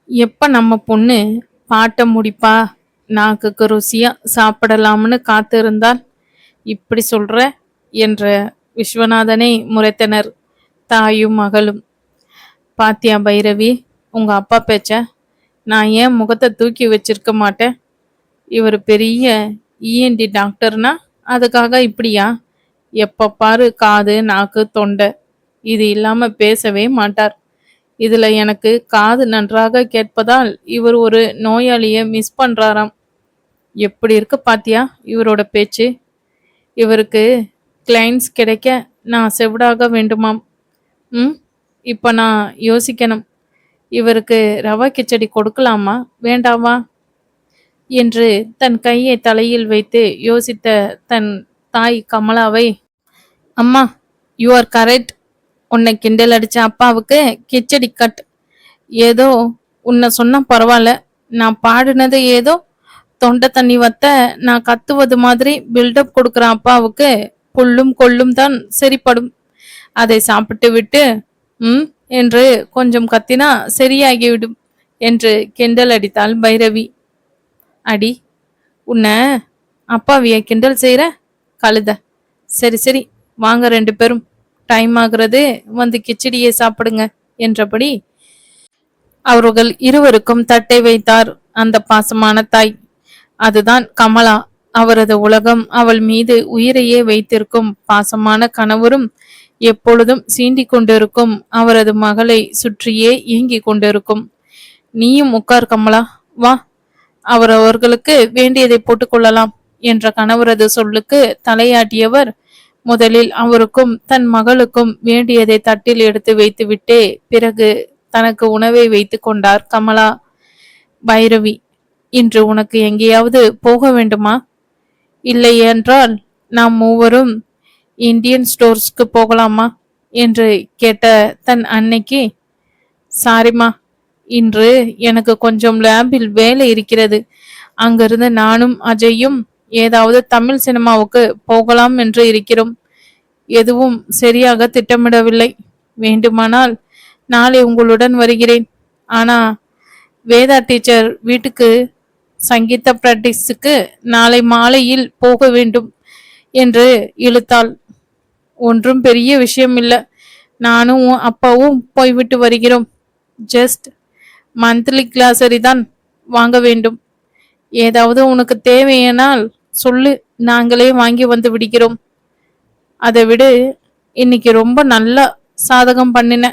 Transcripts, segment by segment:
எப்ப நம்ம பொண்ணு பாட்ட முடிப்பா, நாக்குக்கு ருசியா சாப்பிடலாம்னு காத்திருந்தால், இப்படி சொல்ற என்ற விஸ்வநாதனை முறைத்தனர் தாயும் மகளும். பாத்தியா பைரவி, உங்க அப்பா பேச்ச நான் ஏன் முகத்தை தூக்கி வச்சிருக்க மாட்டேன். இவர் பெரிய இஎன்டி டாக்டர்னா அதுக்காக இப்படியா? எப்ப பாரு காது நாக்கு தொண்டை இது இல்லாம பேசவே மாட்டார். இதுல எனக்கு காது நன்றாக கேட்பதால் இவர் ஒரு நோயாளிய மிஸ் பண்றாராம். எப்படி இருக்கு பாத்தியா இவரோட பேச்சு. இவருக்கு கிளைண்ட்ஸ் கிடைக்க நான் செவிடாக வேண்டுமாம். ம் இப்ப நான் யோசிக்கணும். இவருக்கு ரவா கிச்சடி கொடுக்கலாமா வேண்டாமா என்று தன் கையை தலையில் வைத்து யோசித்த தன் தாய் கமலாவை, அம்மா யூ ஆர் கரெக்ட். உன்னை கிண்டல் அடிச்ச அப்பாவுக்கு கிச்சடி கட். ஏதோ உன்னை சொன்னா பரவாயில்ல, நான் பாடினது ஏதோ தொண்டை தண்ணி வத்த நான் கத்துவது மாதிரி பில்டப் கொடுக்குற அப்பாவுக்கு புல்லும் கொள்ளும் தான் சரிப்படும். அதை சாப்பிட்டு விட்டு ம் என்று கொஞ்சம் கத்தினா சரியாகிவிடும் என்று கிண்டல் அடித்தாள் பைரவி. அடி, உன்னை அப்பாவிய கிண்டல் செய்யற கழுத. சரி சரி, வாங்க ரெண்டு பேரும், டைம் ஆகுறது, வந்து கிச்சடியை சாப்பிடுங்க என்றபடி அவர்கள் இருவருக்கும் தட்டை வைத்தார் அந்த பாசமான தாய். அதுதான் கமலா. அவரது உலகம். அவள் மீது உயிரையே வைத்திருக்கும் பாசமான கணவரும் எப்பொழுதும் சீண்டிக் கொண்டிருக்கும் அவரது மகளை சுற்றியே இயங்கிக் கொண்டிருக்கும். நீயும் உட்கார் கமலா, வா, அவரவர்களுக்கு வேண்டியதை போட்டுக்கொள்ளலாம் என்ற கணவரது சொல்லுக்கு தலையாட்டியவர் முதலில் அவருக்கும் தன் மகளுக்கும் வேண்டியதை தட்டில் எடுத்து வைத்துவிட்டே பிறகு தனக்கு உணவை வைத்து கொண்டார் கமலா. பைரவி, இன்று உனக்கு எங்கேயாவது போக வேண்டுமா? இல்லை என்றால் நாம் மூவரும் இந்தியன் ஸ்டோர்ஸ்க்கு போகலாமா என்று கேட்ட தன் அன்னைக்கு, சாரிம்மா, இன்று எனக்கு கொஞ்சம் லேபில் வேலை இருக்கிறது. அங்கிருந்து நானும் அஜயும் ஏதாவது தமிழ் சினிமாவுக்கு போகலாம் என்று இருக்கிறோம். எதுவும் சரியாக திட்டமிடவில்லை. வேண்டுமானால் நாளை உங்களுடன் வருகிறேன். ஆனா வேதா டீச்சர் வீட்டுக்கு சங்கீத பிராக்டிஸுக்கு நாளை மாலையில் போக வேண்டும் என்று இழுத்தாள். ஒன்றும் பெரிய விஷயம் இல்லை, நானும் அப்பாவும் போய்விட்டு வருகிறோம். ஜஸ்ட் மந்த்லி கிளாஸரி தான் வாங்க வேண்டும். ஏதாவது உனக்கு தேவையானால் சொல்லு, நாங்களே வாங்கி வந்து விடுகிறோம். அதை விடு, இன்னைக்கு ரொம்ப நல்லா சாதகம் பண்ணின.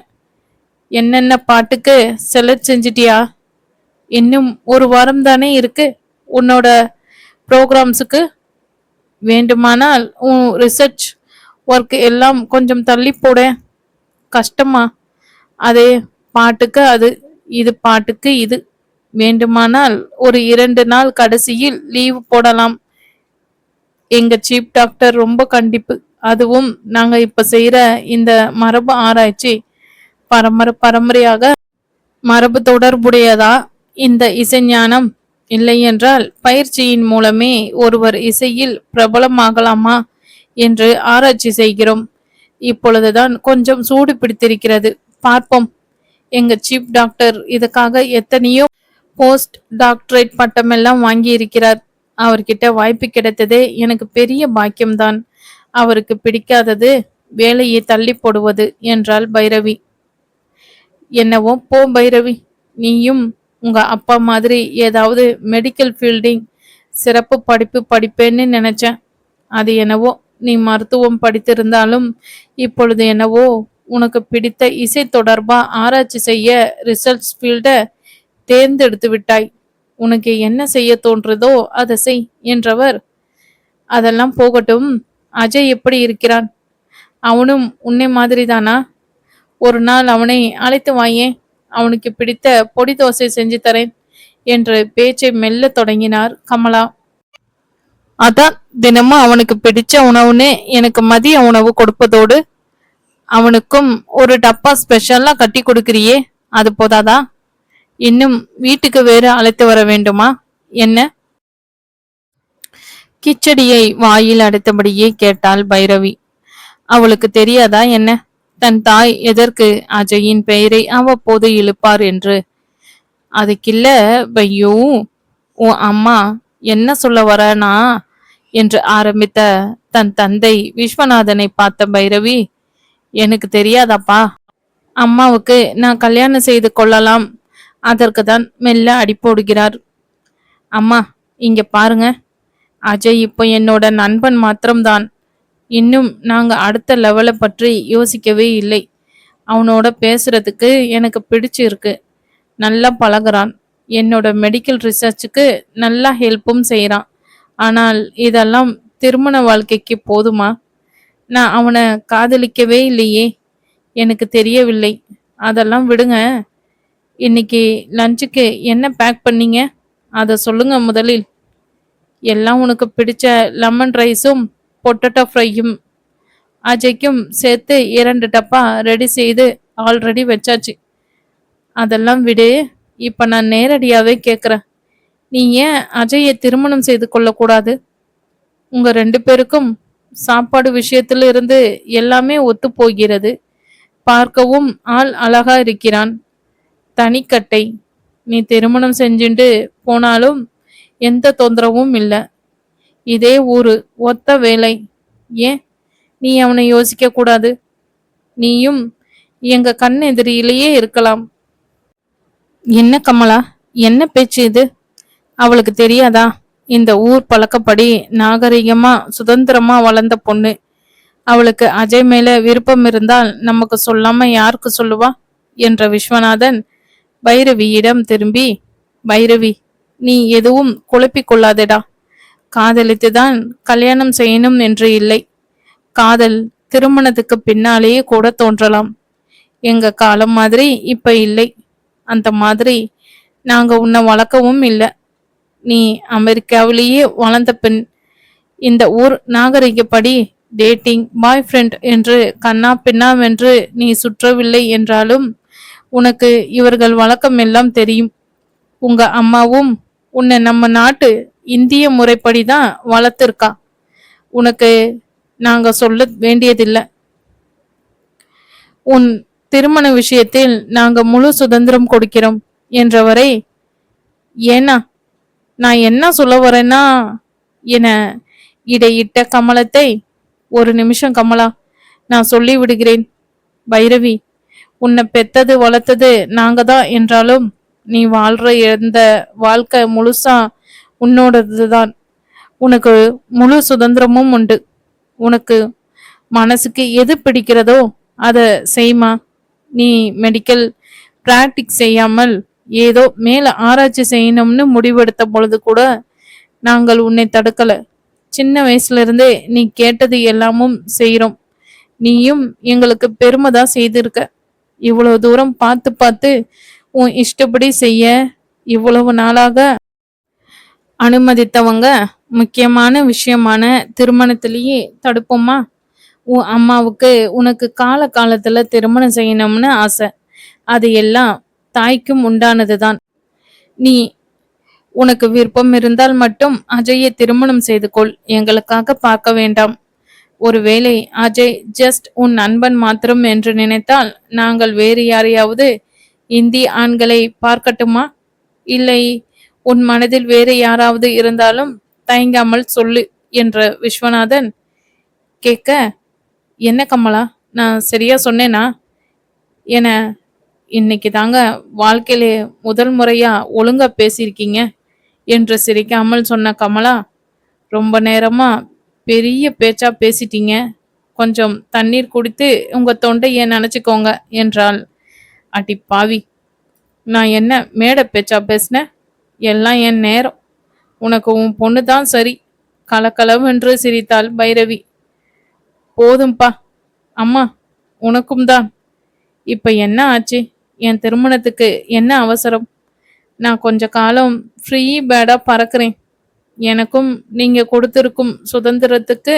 என்னென்ன பாட்டுக்கு செலக்ட் செஞ்சிட்டியா? இன்னும் ஒரு வாரம் தானே இருக்கு உன்னோட ப்ரோக்ராம்ஸுக்கு. வேண்டுமானால் உன் ரிசர்ச் ஒர்க் எல்லாம் கொஞ்சம் தள்ளி போட. கஷ்டமா? அதே பாட்டுக்கு அது, இது பாட்டுக்கு இது. வேண்டுமானால் ஒரு 2 நாள் கடைசியில் லீவ் போடலாம். எங்க சீஃப் டாக்டர் ரொம்ப கண்டிப்பு. அதுவும் நாங்க இப்ப செய்யற இந்த மரபு ஆராய்ச்சி பரம்பரையாக மரபு தொடர்புடையதா இந்த இசைஞானம்? இல்லை என்றால் பயிற்சியின் மூலமே ஒருவர் இசையில் பிரபலமாகலாமா என்று ஆராய்ச்சி செய்கிறோம். இப்பொழுதுதான் கொஞ்சம் சூடு பிடித்திருக்கிறது, பார்ப்போம். எங்க சீஃப் டாக்டர் இதுக்காக எத்தனையோ போஸ்ட் டாக்டரேட் பட்டமெல்லாம் வாங்கி இருக்கிறார். அவர்கிட்ட வாய்ப்பு கிடைத்ததே எனக்கு பெரிய பாக்கியம்தான். அவருக்கு பிடிக்காதது வேலையை தள்ளி போடுவது என்றாள் பைரவி. என்னவோ போ பைரவி, நீயும் உங்க அப்பா மாதிரி ஏதாவது மெடிக்கல் ஃபீல்டிங் சிறப்பு படிப்பு படிப்பேன்னு நினைச்சேன். அது என்னவோ நீ மருத்துவம் படித்திருந்தாலும் இப்பொழுது என்னவோ உனக்கு பிடித்த இசை தொடர்பா ஆராய்ச்சி செய்ய ரிசர்ச் ஃபீல்டை தேர்ந்தெடுத்து விட்டாய். உனக்கு என்ன செய்ய தோன்றதோ அதை செய் என்றவர், அதெல்லாம் போகட்டும், அஜய் எப்படி இருக்கிறான்? அவனும் உன்னை மாதிரி தானா? ஒரு நாள் அவனை அழைத்து வாயே, அவனுக்கு பிடித்த பொடி தோசை செஞ்சு தரேன் என்று பேச்சை மெல்ல தொடங்கினார் கமலா. அதான் தினமும் அவனுக்கு பிடிச்ச உணவுன்னு எனக்கு மதிய உணவு கொடுப்பதோடு அவனுக்கும் ஒரு டப்பா ஸ்பெஷலா கட்டி கொடுக்கிறியே, அது போதாதா? இன்னும் வீட்டுக்கு வேறு அழைத்து வர வேண்டுமா என்ன? கிச்சடியை வாயில் அடைத்தபடியே கேட்டாள் பைரவி. அவளுக்கு தெரியாதா என்ன, தன் தாய் எதற்கு அஜயின் பெயரை அவ்வப்போது இழுப்பார் என்று? அதுக்கில்ல பையோ, உன் அம்மா என்ன சொல்ல வரனா என்று ஆரம்பித்த தன் தந்தை விஸ்வநாதனை பார்த்த பைரவி, எனக்கு தெரியாதாப்பா. அம்மாவுக்கு நான் கல்யாணம் செய்து கொள்ளலாம், அதற்கு தான் மெல்ல அடி போடுகிறார். அம்மா, இங்க பாருங்க, அஜய் இப்போ என்னோட நண்பன் மாத்திரம்தான். இன்னும் நாங்க அடுத்த லெவலை பற்றி யோசிக்கவே இல்லை. அவனோட பேசுறதுக்கு எனக்கு பிடிச்சிருக்கு. நல்லா பழகுறான். என்னோட மெடிக்கல் ரிசர்ச்சுக்கு நல்லா ஹெல்ப்பும் செய்கிறான். ஆனால் இதெல்லாம் திருமண வாழ்க்கைக்கு போதுமா? நான் அவனை காதலிக்கவே இல்லையே, எனக்கு தெரியவில்லை. அதெல்லாம் விடுங்க. இன்னைக்கு லஞ்சுக்கு என்ன பேக் பண்ணீங்க, அதை சொல்லுங்க முதலில். எல்லாம் உனக்கு பிடிச்ச லெமன் ரைஸும் பொட்டேட்டோ ஃப்ரையும். அஜய்க்கும் சேர்த்து 2 டப்பா ரெடி செய்து ஆல்ரெடி வச்சாச்சு. அதெல்லாம் விடு. இப்ப நான் நேரடியாவே கேட்குறேன், நீ ஏன் அஜயை திருமணம் செய்து கொள்ளக்கூடாது? உங்க 2 பேருக்கும் சாப்பாடு விஷயத்துல இருந்து எல்லாமே ஒத்து போகிறது. பார்க்கவும் ஆள் அழகா இருக்கிறான். தனிக்கட்டை. நீ திருமணம் செஞ்சுட்டு போனாலும் எந்த தொந்தரவும் இல்லை. இதே ஊரு, ஒத்த வேலை. ஏன் நீ அவனை யோசிக்க கூடாது? நீயும் எங்க கண் எதிரியிலேயே இருக்கலாம். என்ன கமலா, என்ன பேச்சு இது? அவளுக்கு தெரியாதா? இந்த ஊர் பழக்கப்படி நாகரிகமா சுதந்திரமா வளர்ந்த பொண்ணு. அவளுக்கு அஜய் மேல விருப்பம் இருந்தால் நமக்கு சொல்லாம யாருக்கு சொல்லுவா என்ற விஸ்வநாதன் பைரவியிடம் திரும்பி, பைரவி, நீ எதுவும் குழப்பிக் கொள்ளாதேடா. காதலித்துதான் கல்யாணம் செய்யணும் என்று இல்லை. காதல் திருமணத்துக்கு பின்னாலேயே கூட தோன்றலாம். எங்க காலம் மாதிரி இப்ப இல்லை. அந்த மாதிரி நாங்க உன்னை வளர்க்கவும் இல்லை. நீ அமெரிக்காவிலேயே வளர்ந்த பெண். இந்த ஊர் நாகரிகப்படி டேட்டிங், பாய் ஃப்ரெண்ட் என்று கண்ணா பின்னாவென்று நீ சுற்றவில்லை என்றாலும் உனக்கு இவர்கள் வழக்கம் எல்லாம் தெரியும். உங்க அம்மாவும் உன்னை நம்ம நாட்டு இந்திய முறைப்படி தான் வளர்த்துருக்கா. உனக்கு நாங்க சொல்ல வேண்டியதில்லை. உன் திருமண விஷயத்தில் நாங்க முழு சுதந்திரம் கொடுக்கிறோம் என்றவரை. ஏன்னா நான் என்ன சொல்ல வரேன்னா என இடையிட்ட கமலத்தை, ஒரு நிமிஷம் கமலா, நான் சொல்லி விடுகிறேன். பைரவி, உன்னை பெத்தது வளர்த்தது நாங்க தான் என்றாலும் நீ வாழ்ற இந்த வாழ்க்கை முழுசா உன்னோடதுதான். உனக்கு முழு சுதந்திரமும் உண்டு. உனக்கு மனசுக்கு எது பிடிக்கிறதோ அதை செய்மா. நீ மெடிக்கல் பிராக்டிஸ் செய்யாமல் ஏதோ மேல ஆராய்ச்சி செய்யணும்னு முடிவெடுத்த பொழுது கூட நாங்கள் உன்னை தடுக்கல. சின்ன வயசுல இருந்தே நீ கேட்டது எல்லாமும் செய்யறோம். நீயும் எங்களுக்கு பெருமை தான் செய்திருக்க. இவ்வளவு தூரம் பார்த்து பார்த்து உன் இஷ்டப்படி செய்ய இவ்வளவு நாளாக அனுமதித்தவங்க முக்கியமான விஷயமான திருமணத்திலேயே தடுப்போமா? உன் அம்மாவுக்கு உனக்கு காலத்துல திருமணம் செய்யணும்னு ஆசை. அது எல்லாம் தாய்க்கும் உண்டானதுதான். நீ உனக்கு விருப்பம் இருந்தால் மட்டும் அஜயை திருமணம் செய்து கொள். எங்களுக்காக பார்க்க வேண்டாம். ஒருவேளை அஜய் ஜஸ்ட் உன் நண்பன் மாத்திரம் என்று நினைத்தால் நாங்கள் வேறு யாரையாவது இந்திய ஆண்களை பார்க்கட்டுமா? இல்லை உன் மனதில் வேறு யாராவது இருந்தாலும் தயங்காமல் சொல்லு என்ற விஸ்வநாதன் கேட்க, என்ன கமலா, நான் சரியா சொன்னேனா என? இன்னைக்கு தாங்க வாழ்க்கையிலே முதல் முறையா ஒழுங்கா பேசியிருக்கீங்க என்று சிரிக்காமல் சொன்ன கமலா, ரொம்ப நேரமா பெரிய பேச்சா பேசிட்டீங்க. கொஞ்சம் தண்ணீர் குடித்து உங்க தொண்டையை நினைச்சுக்கோங்க என்றாள். அடி பாவி, நான் என்ன மேடை பேச்சா பேசினேன்? எல்லாம் என் நேரம். உனக்கு உன் பொண்ணு தான் சரி. கலக்கலவென்று சிரித்தாள் பைரவி. போதும்பா அம்மா, உனக்கும் தான். இப்ப என்ன ஆச்சு? என் திருமணத்துக்கு என்ன அவசரம்? நான் கொஞ்ச காலம் ஃப்ரீ பேர்டா பறக்கிறேன். எனக்கும் நீங்க கொடுத்திருக்கும் சுதந்திரத்துக்கு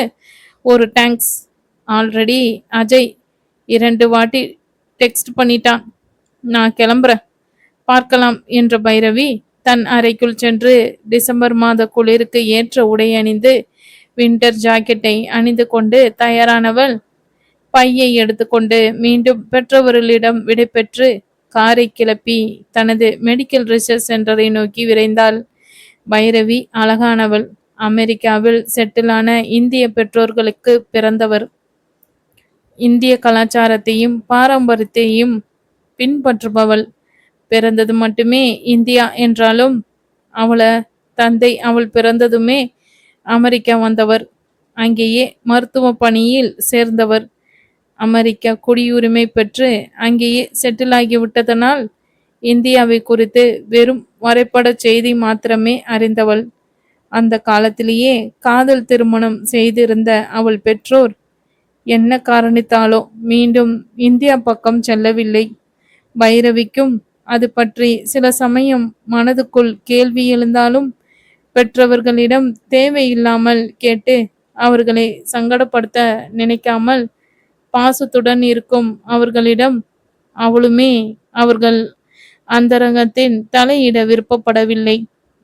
ஒரு தேங்க்ஸ். ஆல்ரெடி அஜய் 2 வாட்டி டெக்ஸ்ட் பண்ணிட்டான். நான் கிளம்புறேன், பார்க்கலாம் என்ற பைரவி தன் அறைக்குள் சென்று டிசம்பர் மாத குளிருக்கு ஏற்ற உடை அணிந்து வின்டர் ஜாக்கெட்டை அணிந்து கொண்டு தயாரானவள் பையை எடுத்துக்கொண்டு மீண்டும் பெற்றவர்களிடம் விடைபெற்று காரை கிளப்பி தனது மெடிக்கல் ரிசர்ச் சென்டரை நோக்கி விரைந்தாள். பைரவி அழகானவள். அமெரிக்காவில் செட்டிலான இந்திய பெற்றோர்களுக்கு பிறந்தவர். இந்திய கலாச்சாரத்தையும் பாரம்பரியத்தையும் பின்பற்றுபவள். பிறந்தது மட்டுமே இந்தியா என்றாலும் தந்தை அவள் பிறந்ததுமே அமெரிக்கா வந்தவர். அங்கேயே மருத்துவ பணியில் சேர்ந்தவர். அமெரிக்கா குடியுரிமை பெற்று அங்கேயே செட்டில் ஆகிவிட்டதனால் இந்தியாவை குறித்து வெறும் வரைபட செய்தி மாத்திரமே அறிந்தவள். அந்த காலத்திலேயே காதல் திருமணம் செய்திருந்த அவள் பெற்றோர் என்ன காரணத்தாலோ மீண்டும் இந்தியா பக்கம் செல்லவில்லை. பைரவிக்கும் அது பற்றி சில சமயம் மனதுக்குள் கேள்வி எழுந்தாலும் பெற்றவர்களிடம் தேவையில்லாமல் கேட்டு அவர்களை சங்கடப்படுத்த நினைக்காமல் பாசத்துடன் இருக்கும் அவர்களிடம் அவளுமே அவர்கள் அந்தரங்கத்தில் தலையிட விருப்பப்படவில்லை.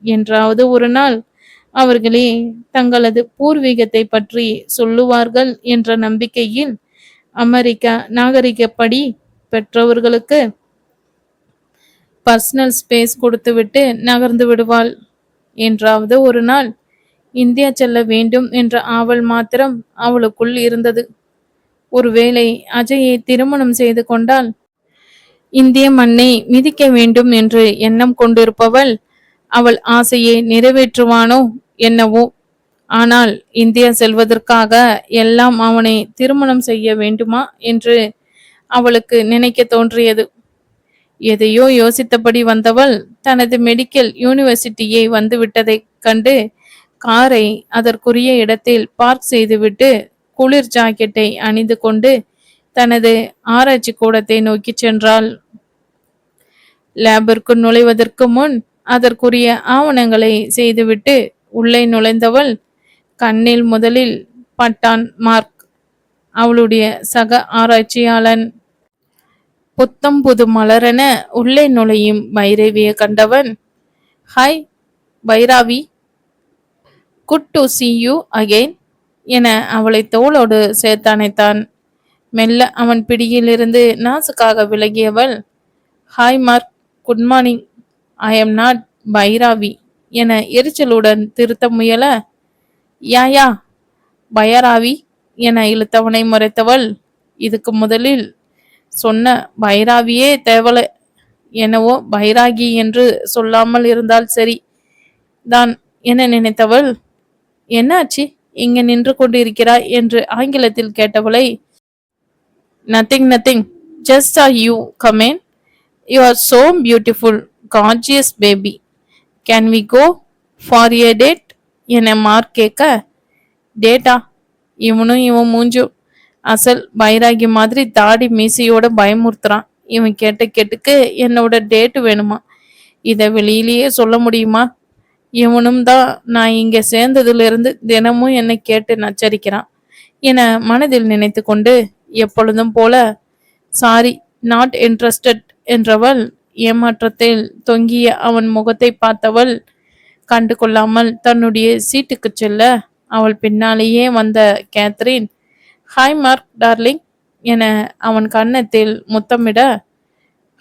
என்றாவது ஒரு நாள் அவர்களே தங்களது பூர்வீகத்தை பற்றி சொல்லுவார்கள் என்ற நம்பிக்கையில் அமெரிக்கா நாகரிகப்படி பெற்றவர்களுக்கு பர்சனல் ஸ்பேஸ் கொடுத்துவிட்டு நகர்ந்து விடுவாள். என்றாவது ஒரு நாள் இந்தியா செல்ல வேண்டும் என்ற ஆவல் மாத்திரம் அவளுக்குள் இருந்தது. ஒருவேளை அஜயை திருமணம் செய்து கொண்டால் இந்திய மண்ணை மிதிக்க வேண்டும் என்று எண்ணம் கொண்டிருப்பவள் அவள் ஆசையை நிறைவேற்றுவானோ என்னவோ. ஆனால் இந்தியா செல்வதற்காக எல்லாம் அவனை திருமணம் செய்ய வேண்டுமா என்று அவளுக்கு நினைக்க தோன்றியது. எதையோ யோசித்தபடி வந்தவள் தனது மெடிக்கல் யூனிவர்சிட்டியை வந்துவிட்டதை கண்டு காரை அதற்குரிய இடத்தில் பார்க் செய்துவிட்டு குளிர் ஜாக்கெட்டை அணிந்து கொண்டு தனது ஆராய்ச்சி கூடத்தை நோக்கி சென்றாள். லேபிற்கு நுழைவதற்கு முன் அதற்குரிய ஆவணங்களை செய்துவிட்டு உள்ளே நுழைந்தவள் கண்ணில் முதலில் பட்டான் மார்க், அவளுடைய சக ஆராய்ச்சியாளன். புத்தம் புது மலரென உள்ளே நுழையும் பைரவியை கண்டவன், hi Bhairavi, good to see you again என அவளை தோளோடு சேர்த்தணைத்தான். மெல்ல அவன் பிடியிலிருந்து நாசுக்காக விலகியவள், hi Mark, good morning, I am not Bhairavi என எரிச்சலுடன் திருத்த முயல, யா பைராவி என இழுத்தவனை முறைத்தவள், இதுக்கு முதலில் சொன்ன பைராவியே தேவல, என்னவோ பைராகி என்று சொல்லாமல் இருந்தால் சரி தான் என நினைத்தவள், என்னாச்சு இங்க நின்று கொண்டிருக்கிறாய் என்று ஆங்கிலத்தில் கேட்டவளை, nothing just are you come in, you are so beautiful gorgeous baby, can we go for a date என மார்க் கேட்க, டேட்டா, இவன் மூஞ்சு அசல் பைராகி மாதிரி தாடி மீசையோட பயமுறுத்துறான். இவன் கேட்டுக்கு என்னோட டேட்டு வேணுமா? இதை வெளியிலேயே சொல்ல முடியுமா? இவனும் தான் நான் இங்க சேர்ந்ததுல இருந்து தினமும் என்னை கேட்டு நச்சரிக்கிறான் என மனதில் நினைத்து கொண்டு எப்பொழுதும் போல சாரி நாட் இன்ட்ரெஸ்டட் என்றவள் ஏமாற்றத்தில் தொங்கிய அவன் முகத்தை பார்த்தவள் கண்டு கொள்ளாமல் தன்னுடைய சீட்டுக்கு செல்ல, அவள் பின்னாலேயே வந்த கேத்ரின், ஹாய் மார்க் டார்லிங் என அவன் கன்னத்தில் முத்தமிட,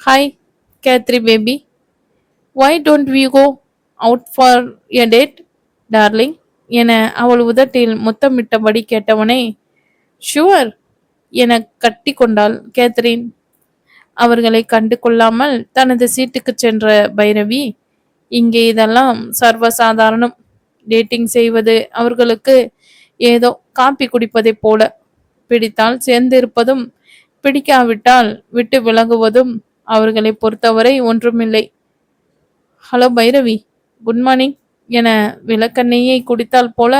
ஹாய் கேத்ரி baby, why don't we go out for a date darling என அவள் உதட்டில் முத்தமிட்டபடி கேட்டவனை, ஷுவர் என கட்டி கொண்டாள் கேத்ரின். அவர்களை கண்டு கொள்ளாமல் தனது சீட்டுக்கு சென்ற பைரவி, இங்கே இதெல்லாம் சர்வசாதாரணம். டேட்டிங் செய்வது அவர்களுக்கு ஏதோ காப்பி குடிப்பதை போல. பிடித்தால் சேர்ந்திருப்பதும் பிடிக்காவிட்டால் விட்டு விலகுவதும் அவர்களை பொறுத்தவரை ஒன்றுமில்லை. ஹலோ பைரவி, குட் மார்னிங் என விளக்கெண்ணெயை குடித்தால் போல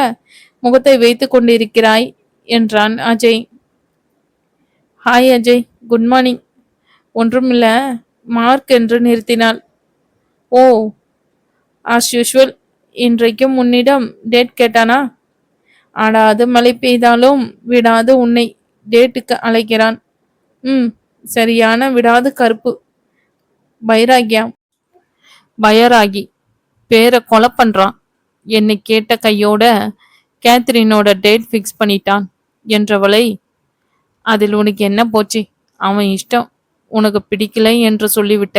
முகத்தை வைத்து கொண்டிருக்கிறாய் என்றான் Ajay. Hi Ajay, good morning. ஒன்றுமில்ல, மார்க் என்று நிறுத்தினாள். ஓ, ஆஸ் யூஷுவல், இன்றைக்கும் உன்னிடம் டேட் கேட்டானா? ஆடாது மழை பெய்தாலும் விடாது உன்னை டேட்டுக்கு அழைக்கிறான். சரியான விடாது கருப்பு பைராகி பேரை கொலை பண்றான். என்னை கேட்ட கையோட கேத்ரினோட டேட் ஃபிக்ஸ் பண்ணிட்டான் என்றவளை, அதில் உனக்கு என்ன போச்சு? அவன் இஷ்டம். உனக்கு பிடிக்கலை என்று சொல்லிவிட்ட.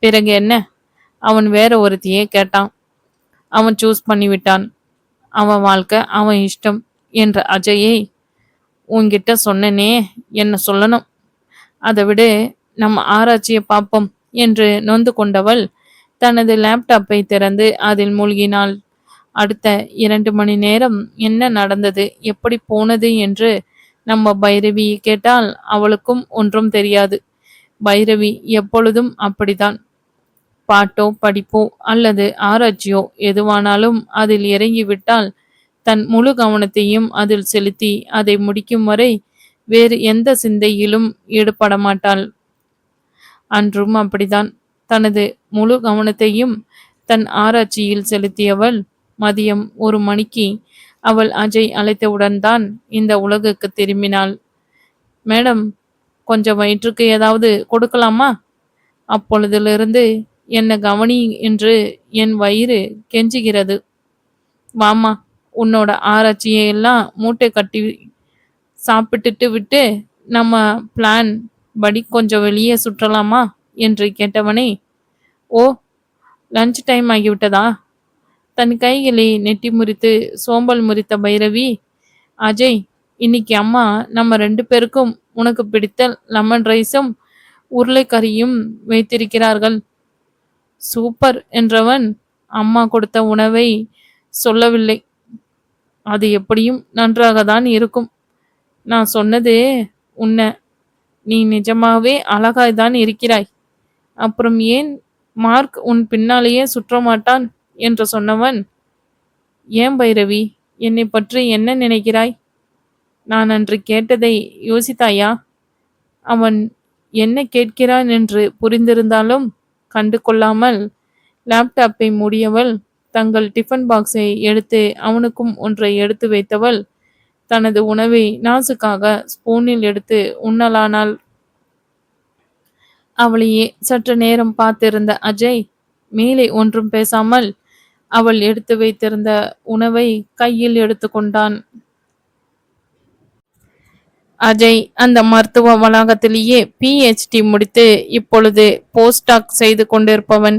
பிறகு என்ன? அவன் வேற ஒருத்தியே கேட்டான். அவன் சூஸ் பண்ணிவிட்டான். அவன் வாழ்க்கை அவன் இஷ்டம் என்ற அஜயை உன்கிட்ட சொன்னனே, என்ன சொல்லணும். அதை விட நம்ம ஆராய்ச்சியை பார்ப்போம் என்று நொந்து கொண்டவள் தனது லேப்டாப்பை திறந்து அதில் மூழ்கினாள். அடுத்த 2 மணி நேரம் என்ன நடந்தது, எப்படி போனது என்று நம்ம பைரவியை கேட்டால் அவளுக்கும் ஒன்றும் தெரியாது. பைரவி எப்பொழுதும் அப்படித்தான். பாட்டோ படிப்போ அல்லது ஆராய்ச்சியோ எதுவானாலும் அதில் இறங்கிவிட்டால் தன் முழு கவனத்தையும் அதில் செலுத்தி அதை முடிக்கும் வரை வேறு எந்த சிந்தையிலும் ஈடுபட மாட்டாள். அன்றும் அப்படித்தான். தனது முழு கவனத்தையும் தன் ஆராய்ச்சியில் செலுத்தியவள் மதியம் 1 மணிக்கு அவள் அஜய் அழைத்தவுடன் தான் இந்த உலகுக்கு திரும்பினாள். மேடம், கொஞ்சம் வயிற்றுக்கு ஏதாவது கொடுக்கலாமா? அப்பொழுதிலிருந்து என்ன கவனி என்று என் வயிறு கெஞ்சுகிறது. வாமா, உன்னோட ஆராய்ச்சியை எல்லாம் மூட்டை கட்டி சாப்பிட்டுட்டு விட்டு நம்ம பிளான் படி கொஞ்சம் வெளியே சுற்றலாமா என்று கேட்டவனே, ஓ, லஞ்ச் டைம் ஆகிவிட்டதா? தன் கைகளை நெட்டி முறித்து சோம்பல் முறித்த பைரவி, அஜய், இன்னைக்கு அம்மா நம்ம 2 பேருக்கும் உனக்கு பிடித்த லெமன் ரைஸும் உருளைக்கறியும் வைத்திருக்கிறார்கள். சூப்பர் என்றவன் அம்மா கொடுத்த உணவை சொல்லவில்லை. அது எப்படியும் நன்றாக தான் இருக்கும். நான் சொன்னது உன்னை. நீ நிஜமாவே அழகாய்தான் இருக்கிறாய். அப்புறம் ஏன் மார்க் உன் பின்னாலேயே சுற்ற மாட்டான் என்று சொன்னவன், ஏன் பைரவி, என்னை பற்றி என்ன நினைக்கிறாய்? நான் அன்று கேட்டதை யோசித்தாயா? அவன் என்ன கேட்கிறான் என்று புரிந்திருந்தாலும் கண்டு கொள்ளாமல் லேப்டாப்பை மூடியவள் தங்கள் டிஃபன் பாக்ஸை எடுத்து அவனுக்கும் ஒன்றை எடுத்து வைத்தவள் தனது உணவை நாசுக்காக ஸ்பூனில் எடுத்து உண்ணலானாள். அவளையே சற்று நேரம் பார்த்திருந்த அஜய் மேலே ஒன்றும் பேசாமல் அவள் எடுத்து வைத்திருந்த உணவை கையில் எடுத்து கொண்டான். அஜய் அந்த மருத்துவ வளாகத்திலேயே PhD முடித்து இப்பொழுது போஸ்டாக் செய்து கொண்டிருப்பவன்.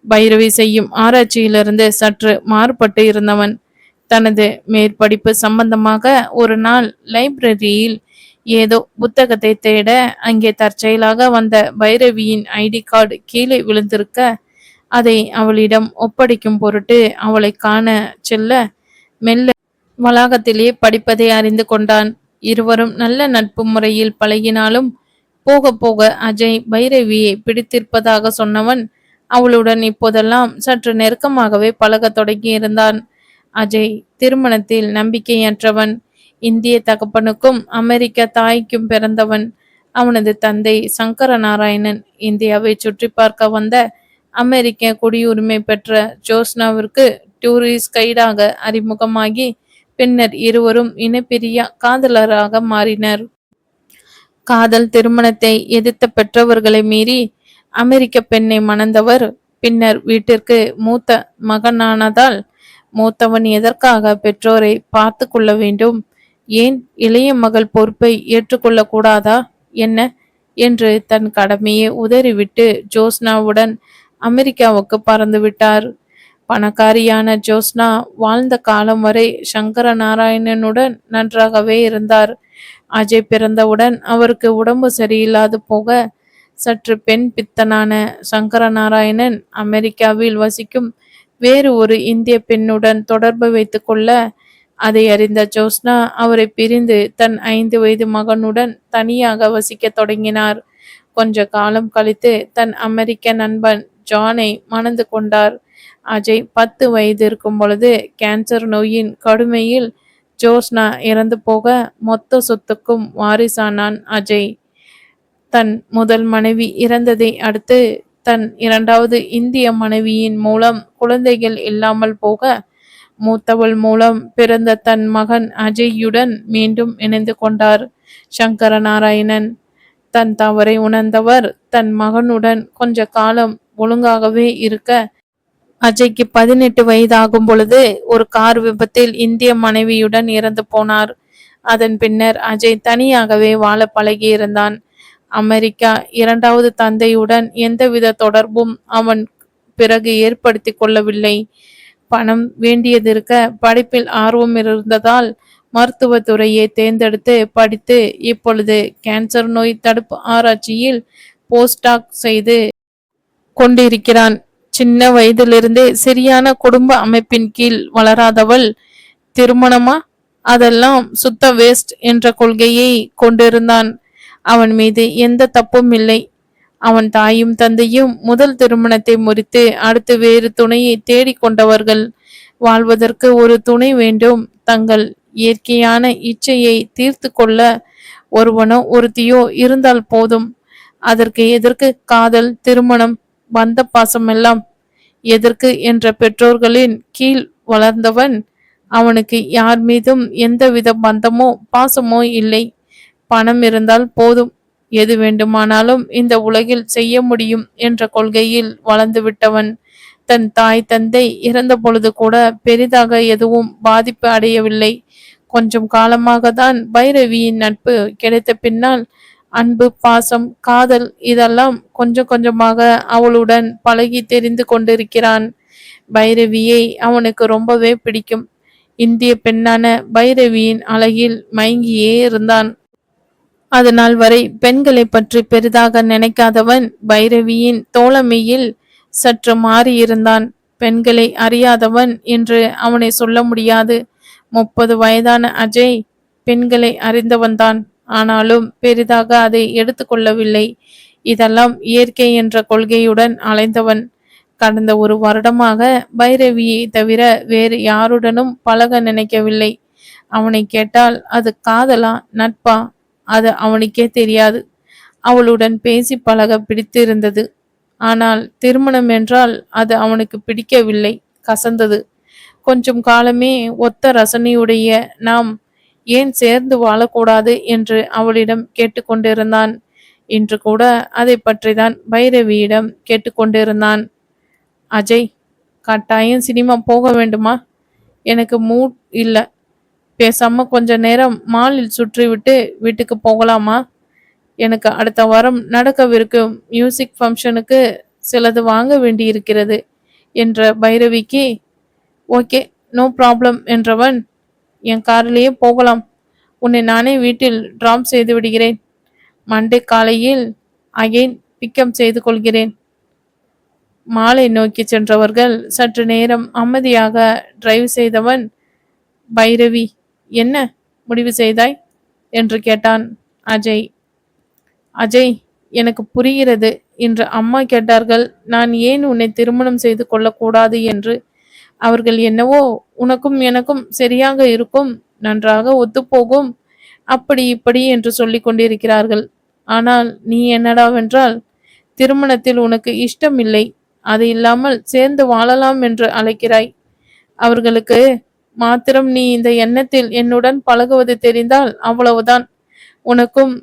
பைரவி செய்யும் ஆராய்ச்சியிலிருந்து சற்று மாறுபட்டு இருந்தவன். தனது மேற்படிப்பு சம்பந்தமாக ஒரு நாள் லைப்ரரியில் ஏதோ புத்தகத்தை தேட அங்கே தற்செயலாக வந்த பைரவியின் ஐடி கார்டு கீழே விழுந்திருக்க அதை அவளிடம் ஒப்படைக்கும் பொருட்டு அவளை காண செல்ல மெல்ல வளாகத்திலே படிப்பதை அறிந்து கொண்டான். இருவரும் நல்ல நட்பு முறையில் பழகினாலும் போக போக அஜய் பைரவியை பிடித்திருப்பதாக சொன்னவன் அவளுடன் இப்போதெல்லாம் சற்று நெருக்கமாகவே பழக தொடங்கி இருந்தான். அஜய் திருமணத்தில் நம்பிக்கையற்றவன். இந்திய தகப்பனுக்கும் அமெரிக்க தாய்க்கும் பிறந்தவன். அவனது தந்தை சங்கரநாராயணன் இந்தியாவை சுற்றி பார்க்க வந்த அமெரிக்க குடியுரிமை பெற்ற ஜோஸ்னாவிற்கு டூரிஸ்ட் கைடாக அறிமுகமாகி பின்னர் இருவரும் இனப்பிரிய காதலராக மாறினர். காதல் திருமணத்தை எதிர்த்த பெற்றவர்களை மீறி அமெரிக்க பெண்ணை மணந்தவர். பின்னர் வீட்டிற்கு மூத்த மகனானதால் மூத்தவன் எதற்காக பெற்றோரை பார்த்து கொள்ள வேண்டும், ஏன் இளைய மகள் பொறுப்பை ஏற்றுக்கொள்ள கூடாதா என்ன என்று தன் கடமையை உதறிவிட்டு ஜோஸ்னாவுடன் அமெரிக்காவுக்கு பறந்து விட்டார். பணக்காரியான ஜோஸ்னா வாழ்ந்த காலம் வரை சங்கரநாராயணனுடன் நன்றாகவே இருந்தார். அஜய் பிறந்தவுடன் அவருக்கு உடம்பு சரியில்லாது போக சற்று பெண் பித்தனான சங்கரநாராயணன் அமெரிக்காவில் வசிக்கும் வேறு ஒரு இந்திய பெண்ணுடன் தொடர்பு வைத்து கொள்ள அதை அறிந்த ஜோஸ்னா அவரை பிரிந்து தன் 5 வயது மகனுடன் தனியாக வசிக்க தொடங்கினார். கொஞ்ச காலம் கழித்து தன் அமெரிக்க நண்பன் ஜானை மணந்து கொண்டார். அஜய் 10 வயது இருக்கும் பொழுது கேன்சர் நோயின் கடுமையில் ஜோஸ்னா இறந்து போக மொத்த சொத்துக்கும் வாரிசானான் அஜய். தன் முதல் மனைவி இறந்ததை அடுத்து தன் 2வது இந்திய மனைவியின் மூலம் குழந்தைகள் இல்லாமல் போக மூத்தவள் மூலம் பிறந்த தன் மகன் அஜய்யுடன் மீண்டும் இணைந்து கொண்டார் சங்கரநாராயணன். தன் தவறை உணர்ந்தவர் தன் மகனுடன் கொஞ்ச காலம் ஒழுங்காகவே இருக்க அஜய்க்கு 18 வயதாகும் பொழுது ஒரு கார் விபத்தில் இந்திய மனைவியுடன் இறந்து போனார். அதன் பின்னர் அஜய் தனியாகவே வாழ பழகியிருந்தான். அமெரிக்கா இரண்டாவது தந்தையுடன் எந்தவித தொடர்பும் அவன் பிறகு ஏற்படுத்தி கொள்ளவில்லை. பணம் வேண்டியதிருக்க படிப்பில் ஆர்வம் இருந்ததால் மருத்துவ துறையை தேர்ந்தெடுத்து படித்து இப்பொழுது கேன்சர் நோய் தடுப்பு ஆராய்ச்சியில் போஸ்டாக் செய்து கொண்டிருக்கிறான். சின்ன வயதிலிருந்தே சரியான குடும்ப அமைப்பின் கீழ் வளராதவள் திருமணமா, அதெல்லாம் சுத்த வேஸ்ட் என்ற கொள்கையை கொண்டிருந்தான். அவன் மீது எந்த தப்பும் இல்லை. அவன் தாயும் தந்தையும் முதல் திருமணத்தை முறித்து அடுத்து வேறு துணையை தேடிக்கொண்டவர்கள். வாழ்வதற்கு ஒரு துணை வேண்டும். தங்கள் இயற்கையான இச்சையை தீர்த்து கொள்ள ஒருவனோ ஒருத்தியோ இருந்தால் போதும். அதற்கு எதற்கு காதல், திருமணம், பந்த பாசமெல்லாம் எதற்கு என்ற பெற்றோர்களின் கீழ் வளர்ந்தவன். அவனுக்கு யார் மீதும் எந்தவித பந்தமோ பாசமோ இல்லை. பணம் இருந்தால் போதும், எது வேண்டுமானாலும் இந்த உலகில் செய்ய முடியும் என்ற கொள்கையில் வளர்ந்து விட்டவன். தன் தாய் தந்தை இறந்த பொழுது கூட பெரிதாக எதுவும் பாதிப்பு அடையவில்லை. கொஞ்சம் காலமாக தான் பைரவியின் நட்பு கிடைத்த பின்னால் அன்பு, பாசம், காதல் இதெல்லாம் கொஞ்சம் கொஞ்சமாக அவளுடன் பழகி தெரிந்து கொண்டிருக்கிறான். பைரவியை அவனுக்கு ரொம்பவே பிடிக்கும். இந்திய பெண்ணான பைரவியின் அழகில் மயங்கியே இருந்தான். அதனால் வரை பெண்களை பற்றி பெரிதாக நினைக்காதவன் பைரவியின் தோழமையில் சற்று மாறியிருந்தான். பெண்களை அறியாதவன் என்று அவனை சொல்ல முடியாது. 30 வயதான அஜய் பெண்களை அறிந்தவன்தான். ஆனாலும் பெரிதாக அதை எடுத்துக்கொள்ளவில்லை. இதெல்லாம் இயற்கை என்ற கொள்கையுடன் அலைந்தவன். கடந்த 1 வருடமாக பைரவியை தவிர வேறு யாருடனும் பழக நினைக்கவில்லை. அவனை கேட்டால் அது காதலா நட்பா அது அவனுக்கே தெரியாது. அவளுடன் பேசி பழக பிடித்திருந்தது. ஆனால் திருமணம் என்றால் அது அவனுக்கு பிடிக்கவில்லை, கசந்தது. கொஞ்சம் காலமே ஒத்த ரசனையுடைய நாம் ஏன் சேர்ந்து வாழக்கூடாது என்று அவளிடம் கேட்டுக்கொண்டிருந்தான். இன்று கூட அதை பற்றிதான் பைரவியிடம் கேட்டுக்கொண்டிருந்தான். அஜய், கட்டாயம் சினிமா போக வேண்டுமா? எனக்கு மூட் இல்லை. பேசாம கொஞ்ச நேரம் மாலில் சுற்றிவிட்டு வீட்டுக்கு போகலாமா? எனக்கு அடுத்த வாரம் நடக்கவிருக்கும் மியூசிக் ஃபங்க்ஷனுக்கு சிலது வாங்க வேண்டியிருக்கிறது என்ற பைரவிக்கு ஓகே, நோ ப்ராப்ளம் என்றவன், என் காரிலேயே போகலாம். உன்னை நானே வீட்டில் டிராப் செய்து விடுகிறேன். மண்டே காலையில் அகைன் பிக்கப் செய்து கொள்கிறேன். மாலை நோக்கி சென்றவர்கள் சற்று நேரம் அமைதியாக டிரைவ் செய்தவன், பைரவி, என்ன முடிவு செய்தாய் என்று கேட்டான் அஜய். அஜய், எனக்கு புரிகிறது. இன்று அம்மா கேட்டார்கள் நான் ஏன் உன்னை திருமணம் செய்து கொள்ளக்கூடாது என்று. அவர்கள் என்னவோ உனக்கும் எனக்கும் சரியாக இருக்கும், நன்றாக ஒத்துப்போகும், அப்படி இப்படி என்று சொல்லி கொண்டிருக்கிறார்கள். ஆனால் நீ என்னடாவென்றால் திருமணத்தில் உனக்கு இஷ்டம் இல்லை, அது இல்லாமல் சேர்ந்து வாழலாம் என்று அழைக்கிறாய். அவர்களுக்கு மாத்திரம் நீ இந்த எண்ணத்தில் என்னுடன் பழகுவது தெரிந்தால் அவ்வளவுதான். உனக்கும்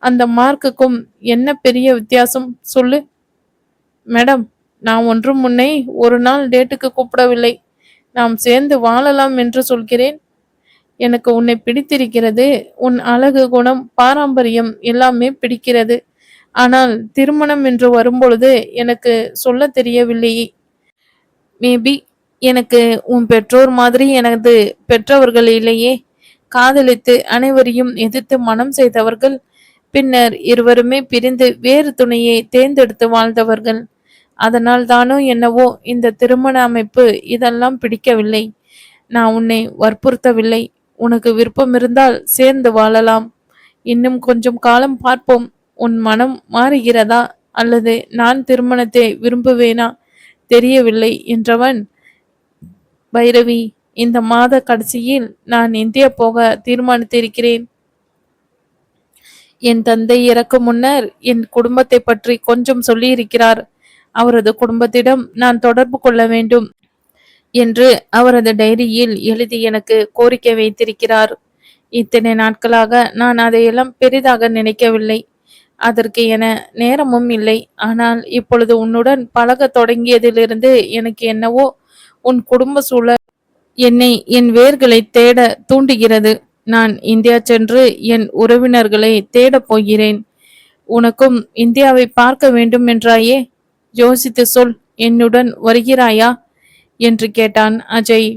அந்த மார்க்குக்கும் என்ன பெரிய வித்தியாசம் சொல்லு? மேடம், நான் ஒன்றும் முன்னை ஒரு நாள் டேட்டுக்கு கூப்பிடவில்லை. நாம் சேர்ந்து வாழலாம் என்று சொல்கிறேன். எனக்கு உன்னை பிடித்திருக்கிறது. உன் அழகு, குணம், பாரம்பரியம் எல்லாமே பிடிக்கிறது. ஆனால் திருமணம் என்று வரும்பொழுது எனக்கு சொல்ல தெரியவில்லையே. மேபி எனக்கு உன் பெற்றோர் மாதிரி எனது பெற்றவர்கள் இல்லையே. காதலித்து அனைவரையும் எதிர்த்து மனம் செய்தவர்கள். பின்னர் இருவருமே பிரிந்து வேறு துணையை தேர்ந்தெடுத்து வாழ்ந்தவர்கள். அதனால் தானோ என்னவோ இந்த திருமண அமைப்பு இதெல்லாம் பிடிக்கவில்லை. நான் உன்னை வற்புறுத்தவில்லை. உனக்கு விருப்பம் இருந்தால் சேர்ந்து வாழலாம். இன்னும் கொஞ்சம் காலம் பார்ப்போம். உன் மனம் மாறுகிறதா அல்லது நான் திருமணத்தை விரும்புவேனா தெரியவில்லை என்றவன், பைரவி, இந்த மாத கடைசியில் நான் இந்தியா போக தீர்மானித்திருக்கிறேன். என் தந்தை இறக்கும் முன்னர் என் குடும்பத்தை பற்றி கொஞ்சம் சொல்லியிருக்கிறார். அவரது குடும்பத்திடம் நான் தொடர்பு கொள்ள வேண்டும் என்று அவரது டைரியில் எழுதி எனக்கு கோரிக்கை வைத்திருக்கிறார். இத்தனை நாட்களாக நான் அதையெல்லாம் பெரிதாக நினைக்கவில்லை. அதற்கு என நேரமும் இல்லை. ஆனால் இப்பொழுது உன்னுடன் பழக தொடங்கியதிலிருந்து எனக்கு என்னவோ உன் குடும்ப சூழல் என்னை என் வேர்களை தேட தூண்டுகிறது. நான் இந்தியா சென்று என் உறவினர்களை தேடப் போகிறேன். உனக்கும் இந்தியாவை பார்க்க வேண்டும் என்றாயே, யோசித்து சொல், என்னுடன் வருகிறாயா என்று கேட்டான் அஜய்.